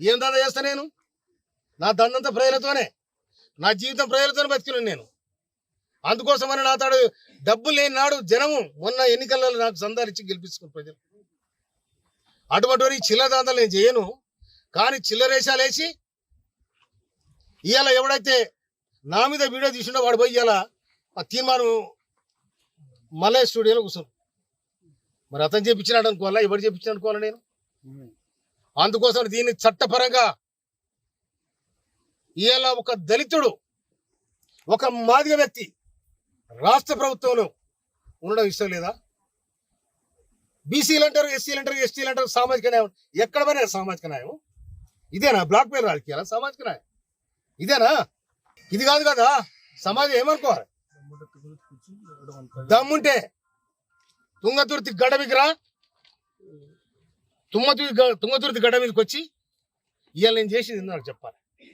ఏం దందా చేస్తా నేను? నా దందంతా ప్రజలతోనే, నా జీవితం ప్రజలతోనే బతికినాను నేను. అందుకోసమని నా తాడు డబ్బు లేని నాడు జనము మొన్న ఎన్నికలలో నాకు సందాలు ఇచ్చి గెలిపించుకుని ప్రజలు. అటువంటి చిల్లర దందాలు నేను చేయను. కానీ చిల్లరేషాలు వేసి ఇవాళ ఎవడైతే నా మీద వీడియో తీసుండో వాడు పోయి ఇవాళ ఆ తీర్మానం మలయ స్టూడియోలో కూర్చోను. మరి అతను చేపించినాడు అనుకోవాలా, ఎవరు చేపించిన అనుకోవాలా నేను? అందుకోసం దీన్ని చట్టపరంగా ఇవాళ ఒక దళితుడు, ఒక మాదిగ వ్యక్తి రాష్ట్ర ప్రభుత్వంలో ఉండడం ఇష్టం లేదా? బీసీలు అంటారు, ఎస్సీలు అంటారు, ఎస్టీలు అంటారు, సామాజిక న్యాయం. ఎక్కడ పోయినా సామాజిక న్యాయం ఇదేనా? బ్లాక్ మెయిల్ రాజకీయాలా సామాజిక న్యాయం ఇదేనా? ఇది కాదు కదా. సమాజం ఏమనుకోవాలి? దమ్ముంటే తుంగతుర్తి గడ్డ మీదకి రా, తుంగతుర్తి గడ్డ మీదకి వచ్చి ఇవాళ నేను చేసింది నాకు చెప్పాలి.